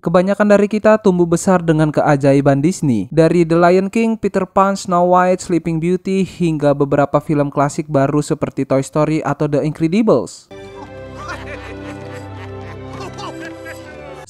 Kebanyakan dari kita tumbuh besar dengan keajaiban Disney. Dari The Lion King, Peter Pan, Snow White, Sleeping Beauty, hingga beberapa film klasik baru seperti Toy Story atau The Incredibles.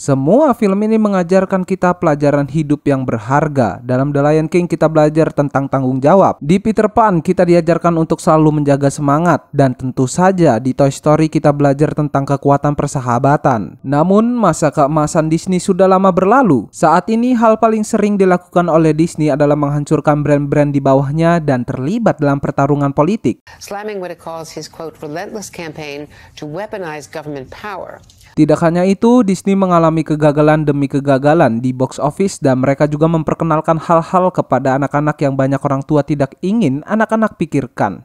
Semua film ini mengajarkan kita pelajaran hidup yang berharga. Dalam The Lion King kita belajar tentang tanggung jawab. Di Peter Pan kita diajarkan untuk selalu menjaga semangat. Dan tentu saja di Toy Story kita belajar tentang kekuatan persahabatan. Namun masa keemasan Disney sudah lama berlalu. Saat ini hal paling sering dilakukan oleh Disney adalah menghancurkan brand-brand di bawahnya dan terlibat dalam pertarungan politik. Slamming what it calls his quote relentless campaign to weaponize government power. Tidak hanya itu, Disney mengalami kegagalan demi kegagalan di box office dan mereka juga memperkenalkan hal-hal kepada anak-anak yang banyak orang tua tidak ingin anak-anak pikirkan.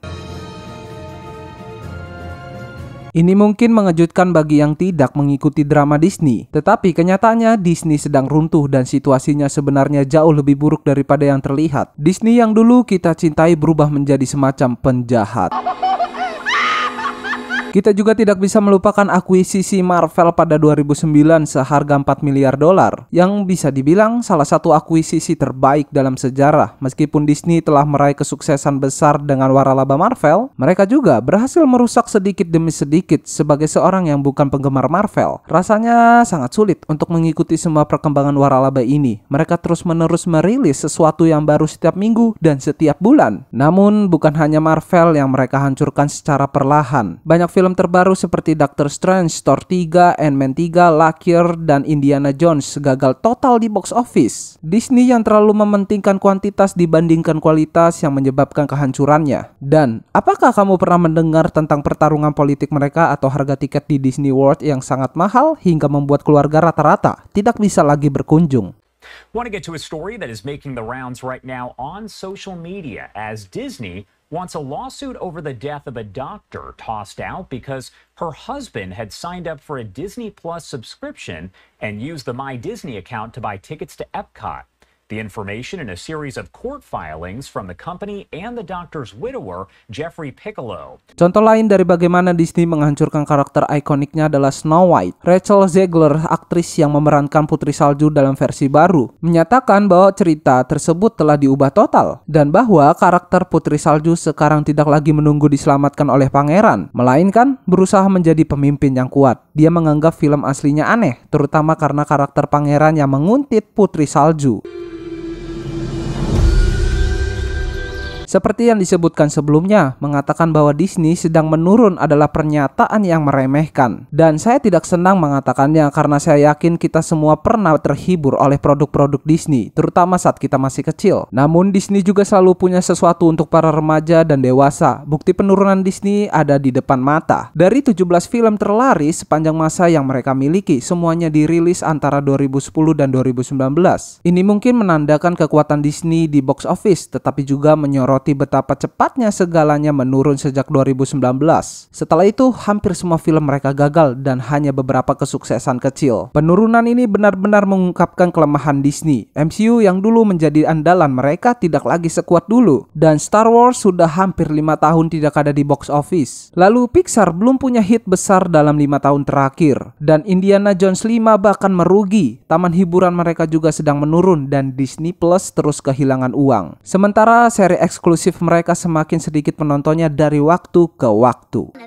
Ini mungkin mengejutkan bagi yang tidak mengikuti drama Disney, tetapi kenyataannya Disney sedang runtuh dan situasinya sebenarnya jauh lebih buruk daripada yang terlihat. Disney yang dulu kita cintai berubah menjadi semacam penjahat. Kita juga tidak bisa melupakan akuisisi Marvel pada 2009 seharga 4 miliar dolar, yang bisa dibilang salah satu akuisisi terbaik dalam sejarah. Meskipun Disney telah meraih kesuksesan besar dengan waralaba Marvel, mereka juga berhasil merusak sedikit demi sedikit. Sebagai seorang yang bukan penggemar Marvel, rasanya sangat sulit untuk mengikuti semua perkembangan waralaba ini. Mereka terus-menerus merilis sesuatu yang baru setiap minggu dan setiap bulan. Namun bukan hanya Marvel yang mereka hancurkan secara perlahan. Banyak film terbaru seperti Doctor Strange, Thor 3, Ant-Man 3, Lightyear, dan Indiana Jones gagal total di box office. Disney yang terlalu mementingkan kuantitas dibandingkan kualitas yang menyebabkan kehancurannya. Dan apakah kamu pernah mendengar tentang pertarungan politik mereka atau harga tiket di Disney World yang sangat mahal hingga membuat keluarga rata-rata tidak bisa lagi berkunjung? Want to get to a story that is making the rounds right now on social media as Disney wants a lawsuit over the death of a doctor tossed out because her husband had signed up for a Disney Plus subscription and used the My Disney account to buy tickets to Epcot. The information in a series of court filings from the company and the doctor's widower, Jeffrey Piccolo. Contoh lain dari bagaimana Disney menghancurkan karakter ikoniknya adalah Snow White. Rachel Zegler, aktris yang memerankan Putri Salju dalam versi baru, menyatakan bahwa cerita tersebut telah diubah total dan bahwa karakter Putri Salju sekarang tidak lagi menunggu diselamatkan oleh pangeran, melainkan berusaha menjadi pemimpin yang kuat. Dia menganggap film aslinya aneh, terutama karena karakter pangeran yang menguntit Putri Salju. Seperti yang disebutkan sebelumnya, mengatakan bahwa Disney sedang menurun adalah pernyataan yang meremehkan. Dan saya tidak senang mengatakannya karena saya yakin kita semua pernah terhibur oleh produk-produk Disney, terutama saat kita masih kecil. Namun Disney juga selalu punya sesuatu untuk para remaja dan dewasa. Bukti penurunan Disney ada di depan mata. Dari 17 film terlaris sepanjang masa yang mereka miliki, semuanya dirilis antara 2010 dan 2019. Ini mungkin menandakan kekuatan Disney di box office, tetapi juga menyoroti betapa cepatnya segalanya menurun sejak 2019. Setelah itu, hampir semua film mereka gagal dan hanya beberapa kesuksesan kecil. Penurunan ini benar-benar mengungkapkan kelemahan Disney. MCU yang dulu menjadi andalan mereka tidak lagi sekuat dulu. Dan Star Wars sudah hampir 5 tahun tidak ada di box office. Lalu Pixar belum punya hit besar dalam 5 tahun terakhir. Dan Indiana Jones 5 bahkan merugi. Taman hiburan mereka juga sedang menurun dan Disney Plus terus kehilangan uang. Sementara seri eksklusif mereka semakin sedikit penontonnya dari waktu ke waktu.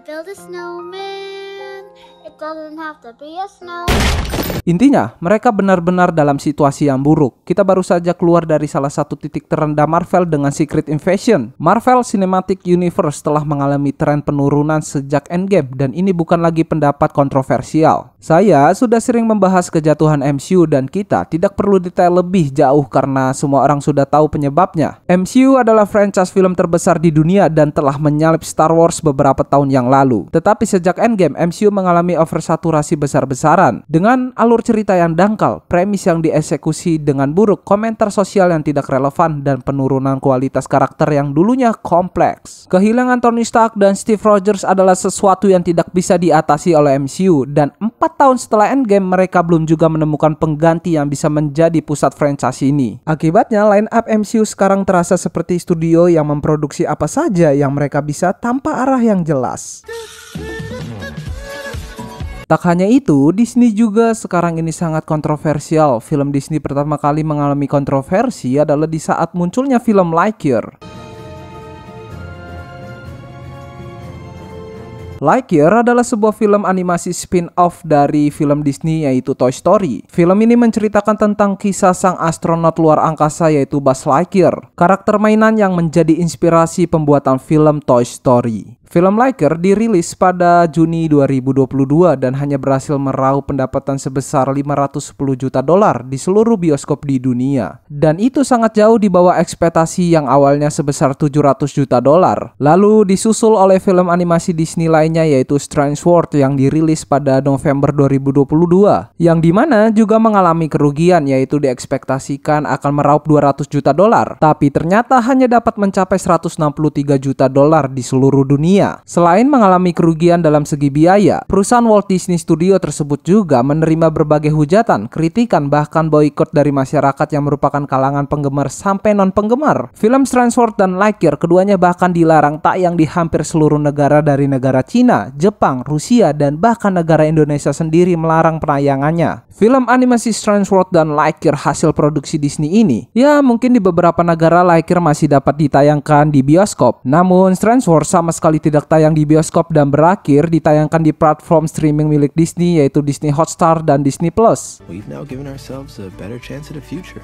Intinya, mereka benar-benar dalam situasi yang buruk. Kita baru saja keluar dari salah satu titik terendah Marvel dengan Secret Invasion. Marvel Cinematic Universe telah mengalami tren penurunan sejak Endgame dan ini bukan lagi pendapat kontroversial. Saya sudah sering membahas kejatuhan MCU dan kita tidak perlu detail lebih jauh karena semua orang sudah tahu penyebabnya. MCU adalah franchise film terbesar di dunia dan telah menyalip Star Wars beberapa tahun yang lalu. Tetapi sejak Endgame, MCU mengalami oversaturasi besar-besaran dengan alur cerita yang dangkal, premis yang dieksekusi dengan buruk, komentar sosial yang tidak relevan, dan penurunan kualitas karakter yang dulunya kompleks. Kehilangan Tony Stark dan Steve Rogers adalah sesuatu yang tidak bisa diatasi oleh MCU dan 4 tahun setelah Endgame mereka belum juga menemukan pengganti yang bisa menjadi pusat franchise ini. Akibatnya line up MCU sekarang terasa seperti studio yang memproduksi apa saja yang mereka bisa tanpa arah yang jelas. Tak hanya itu, Disney juga sekarang ini sangat kontroversial. Film Disney pertama kali mengalami kontroversi adalah di saat munculnya film Lightyear. Lightyear adalah sebuah film animasi spin-off dari film Disney yaitu Toy Story. Film ini menceritakan tentang kisah sang astronot luar angkasa yaitu Buzz Lightyear, karakter mainan yang menjadi inspirasi pembuatan film Toy Story. Film Lightyear dirilis pada Juni 2022 dan hanya berhasil meraup pendapatan sebesar $510 juta di seluruh bioskop di dunia. Dan itu sangat jauh di bawah ekspektasi yang awalnya sebesar $700 juta. Lalu disusul oleh film animasi Disney lainnya yaitu Strange World yang dirilis pada November 2022. Yang dimana juga mengalami kerugian yaitu diekspektasikan akan meraup $200 juta. Tapi ternyata hanya dapat mencapai $163 juta di seluruh dunia. Selain mengalami kerugian dalam segi biaya, perusahaan Walt Disney Studio tersebut juga menerima berbagai hujatan, kritikan, bahkan boikot dari masyarakat yang merupakan kalangan penggemar sampai non-penggemar. Film Strange World dan Lightyear keduanya bahkan dilarang tayang di hampir seluruh negara dari negara Cina, Jepang, Rusia, dan bahkan negara Indonesia sendiri melarang penayangannya. Film animasi Strange World dan Lightyear hasil produksi Disney ini, ya mungkin di beberapa negara Lightyear masih dapat ditayangkan di bioskop. Namun Strange World sama sekali tidak tayang di bioskop dan berakhir ditayangkan di platform streaming milik Disney yaitu Disney Hotstar dan Disney Plus. We've now given ourselves a better chance at a future.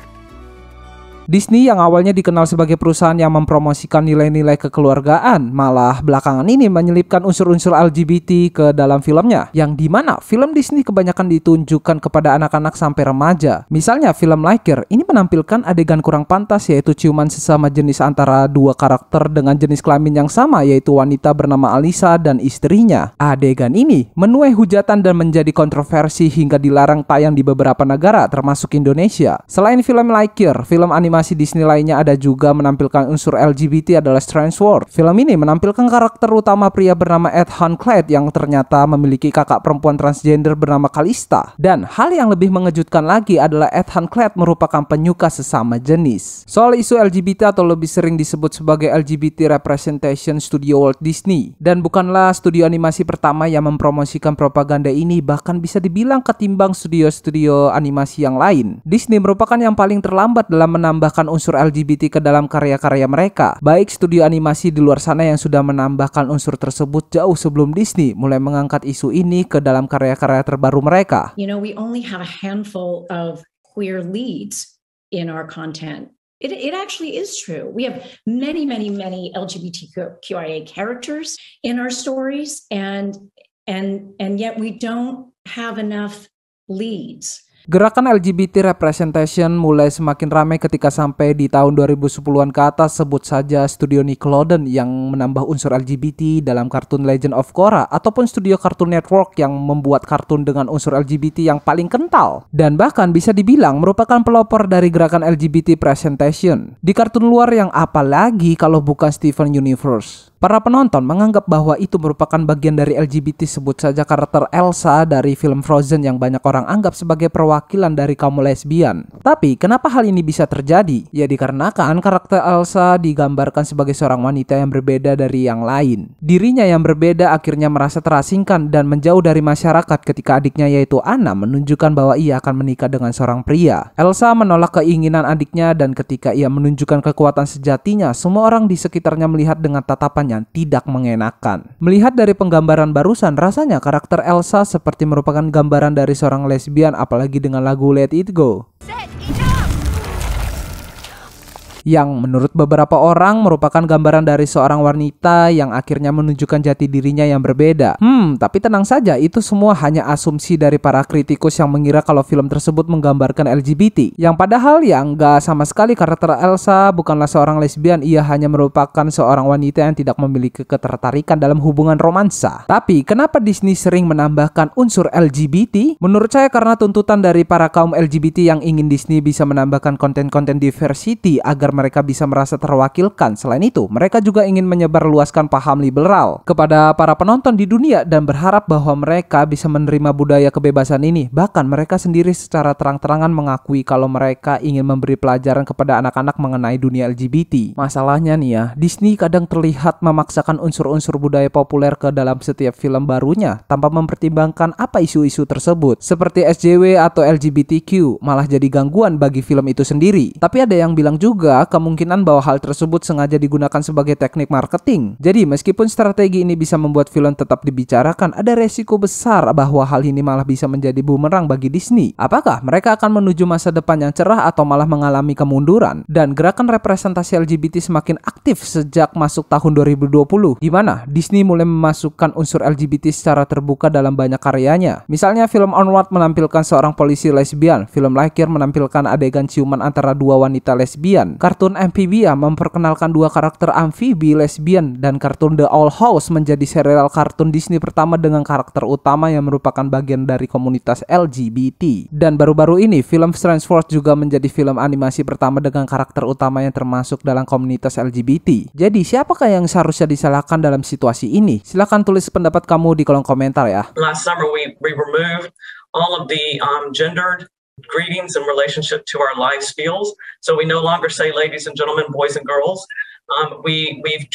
Disney yang awalnya dikenal sebagai perusahaan yang mempromosikan nilai-nilai kekeluargaan, malah belakangan ini menyelipkan unsur-unsur LGBT ke dalam filmnya, yang dimana film Disney kebanyakan ditunjukkan kepada anak-anak sampai remaja. Misalnya film Lightyear ini menampilkan adegan kurang pantas yaitu ciuman sesama jenis antara dua karakter dengan jenis kelamin yang sama yaitu wanita bernama Alisa dan istrinya. Adegan ini menuai hujatan dan menjadi kontroversi hingga dilarang tayang di beberapa negara termasuk Indonesia. Selain film Lightyear, film animasi Disney lainnya ada juga menampilkan unsur LGBT adalah Strange World. Film ini menampilkan karakter utama pria bernama Ethan Klett yang ternyata memiliki kakak perempuan transgender bernama Kalista. Dan hal yang lebih mengejutkan lagi adalah Ethan Klett merupakan penyuka sesama jenis. Soal isu LGBT atau lebih sering disebut sebagai LGBT Representation Studio Walt Disney, dan bukanlah studio animasi pertama yang mempromosikan propaganda ini, bahkan bisa dibilang ketimbang studio-studio animasi yang lain. Disney merupakan yang paling terlambat dalam menambahkan unsur LGBT ke dalam karya-karya mereka. Baik studio animasi di luar sana yang sudah menambahkan unsur tersebut jauh sebelum Disney mulai mengangkat isu ini ke dalam karya-karya terbaru mereka. You know, we only have a handful of queer leads in our content. It actually is true. We have many LGBTQIA characters in our stories, and yet we don't have enough leads. Gerakan LGBT representation mulai semakin ramai ketika sampai di tahun 2010-an ke atas. Sebut saja studio Nickelodeon yang menambah unsur LGBT dalam kartun Legend of Korra, ataupun studio Cartoon Network yang membuat kartun dengan unsur LGBT yang paling kental dan bahkan bisa dibilang merupakan pelopor dari gerakan LGBT presentation di kartun luar, yang apalagi kalau bukan Steven Universe. Para penonton menganggap bahwa itu merupakan bagian dari LGBT. Sebut saja karakter Elsa dari film Frozen yang banyak orang anggap sebagai perwakilan dari kaum lesbian. Tapi kenapa hal ini bisa terjadi? Ya dikarenakan karakter Elsa digambarkan sebagai seorang wanita yang berbeda dari yang lain. Dirinya yang berbeda akhirnya merasa terasingkan dan menjauh dari masyarakat ketika adiknya yaitu Anna menunjukkan bahwa ia akan menikah dengan seorang pria. Elsa menolak keinginan adiknya dan ketika ia menunjukkan kekuatan sejatinya, semua orang di sekitarnya melihat dengan tatapan yang tidak mengenakan. Melihat dari penggambaran barusan, rasanya karakter Elsa seperti merupakan gambaran dari seorang lesbian, apalagi dengan lagu Let It Go, yang menurut beberapa orang merupakan gambaran dari seorang wanita yang akhirnya menunjukkan jati dirinya yang berbeda. Tapi tenang saja, itu semua hanya asumsi dari para kritikus yang mengira kalau film tersebut menggambarkan LGBT. Yang padahal ya enggak sama sekali, karakter Elsa bukanlah seorang lesbian, ia hanya merupakan seorang wanita yang tidak memiliki ketertarikan dalam hubungan romansa. Tapi kenapa Disney sering menambahkan unsur LGBT? Menurut saya karena tuntutan dari para kaum LGBT yang ingin Disney bisa menambahkan konten-konten diversity agar mereka bisa merasa terwakilkan. Selain itu, mereka juga ingin menyebarluaskan paham liberal kepada para penonton di dunia dan berharap bahwa mereka bisa menerima budaya kebebasan ini. Bahkan mereka sendiri secara terang-terangan mengakui kalau mereka ingin memberi pelajaran kepada anak-anak mengenai dunia LGBT. Masalahnya nih ya, Disney kadang terlihat memaksakan unsur-unsur budaya populer ke dalam setiap film barunya tanpa mempertimbangkan apa isu-isu tersebut. Seperti SJW atau LGBTQ malah jadi gangguan bagi film itu sendiri. Tapi ada yang bilang juga kemungkinan bahwa hal tersebut sengaja digunakan sebagai teknik marketing. Jadi meskipun strategi ini bisa membuat film tetap dibicarakan, ada resiko besar bahwa hal ini malah bisa menjadi bumerang bagi Disney. Apakah mereka akan menuju masa depan yang cerah atau malah mengalami kemunduran? Dan gerakan representasi LGBT semakin aktif sejak masuk tahun 2020. Gimana? Disney mulai memasukkan unsur LGBT secara terbuka dalam banyak karyanya. Misalnya film Onward menampilkan seorang polisi lesbian, film Lightyear menampilkan adegan ciuman antara dua wanita lesbian, kartun Amphibia memperkenalkan dua karakter amfibi lesbian, dan kartun The Owl House menjadi serial kartun Disney pertama dengan karakter utama yang merupakan bagian dari komunitas LGBT. Dan baru-baru ini film Strange World juga menjadi film animasi pertama dengan karakter utama yang termasuk dalam komunitas LGBT. Jadi siapakah yang seharusnya disalahkan dalam situasi ini? Silahkan tulis pendapat kamu di kolom komentar ya. Last summer we removed all of the gendered greetings in relationship to our live spiels. So we no longer say ladies and gentlemen, boys and girls. We've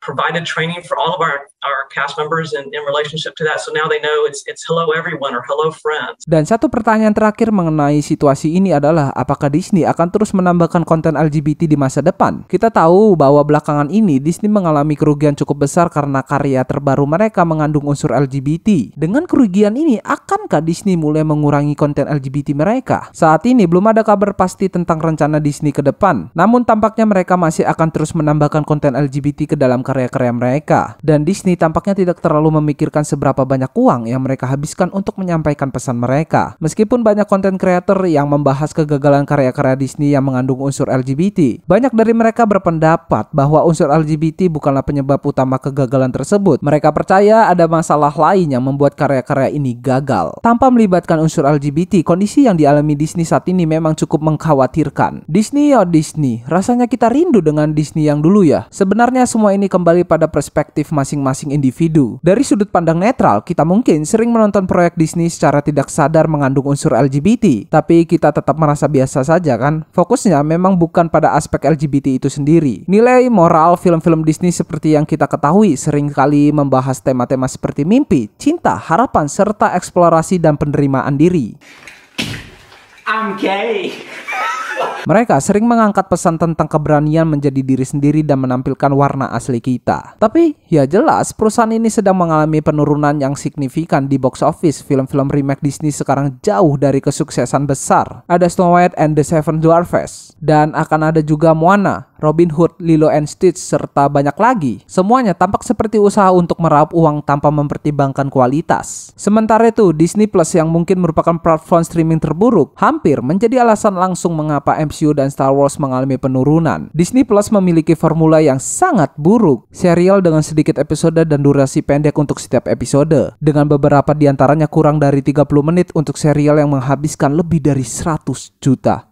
provided training for all of our cast members in relationship to that. So now they know it's hello everyone or hello friends. Dan satu pertanyaan terakhir mengenai situasi ini adalah apakah Disney akan terus menambahkan konten LGBT di masa depan? Kita tahu bahwa belakangan ini Disney mengalami kerugian cukup besar karena karya terbaru mereka mengandung unsur LGBT. Dengan kerugian ini, akankah Disney mulai mengurangi konten LGBT mereka? Saat ini belum ada kabar pasti tentang rencana Disney ke depan. Namun tampaknya mereka masih akan terus menambahkan konten LGBT ke dalam karya-karya mereka. Dan Disney tampaknya tidak terlalu memikirkan seberapa banyak uang yang mereka habiskan untuk menyampaikan pesan mereka. Meskipun banyak konten kreator yang membahas kegagalan karya-karya Disney yang mengandung unsur LGBT, banyak dari mereka berpendapat bahwa unsur LGBT bukanlah penyebab utama kegagalan tersebut. Mereka percaya ada masalah lain yang membuat karya-karya ini gagal. Tanpa melibatkan unsur LGBT, kondisi yang dialami Disney saat ini memang cukup mengkhawatirkan. Disney, oh Disney, rasanya kita rindu dengan Disney yang dulu ya. Sebenarnya semua ini kembali pada perspektif masing-masing individu. Dari sudut pandang netral, kita mungkin sering menonton proyek Disney secara tidak sadar mengandung unsur LGBT, tapi kita tetap merasa biasa saja kan? Fokusnya memang bukan pada aspek LGBT itu sendiri. Nilai moral film-film Disney seperti yang kita ketahui sering kali membahas tema-tema seperti mimpi, cinta, harapan, serta eksplorasi dan penerimaan diri. I'm gay. Mereka sering mengangkat pesan tentang keberanian menjadi diri sendiri dan menampilkan warna asli kita. Tapi ya jelas perusahaan ini sedang mengalami penurunan yang signifikan di box office. Film-film remake Disney sekarang jauh dari kesuksesan besar. Ada Snow White and the Seven Dwarfs, dan akan ada juga Moana, Robin Hood, Lilo and Stitch, serta banyak lagi. Semuanya tampak seperti usaha untuk meraup uang tanpa mempertimbangkan kualitas. Sementara itu, Disney Plus yang mungkin merupakan platform streaming terburuk hampir menjadi alasan langsung mengapa MCU dan Star Wars mengalami penurunan. Disney Plus memiliki formula yang sangat buruk. Serial dengan sedikit episode dan durasi pendek untuk setiap episode, dengan beberapa diantaranya kurang dari 30 menit untuk serial yang menghabiskan lebih dari $100 juta.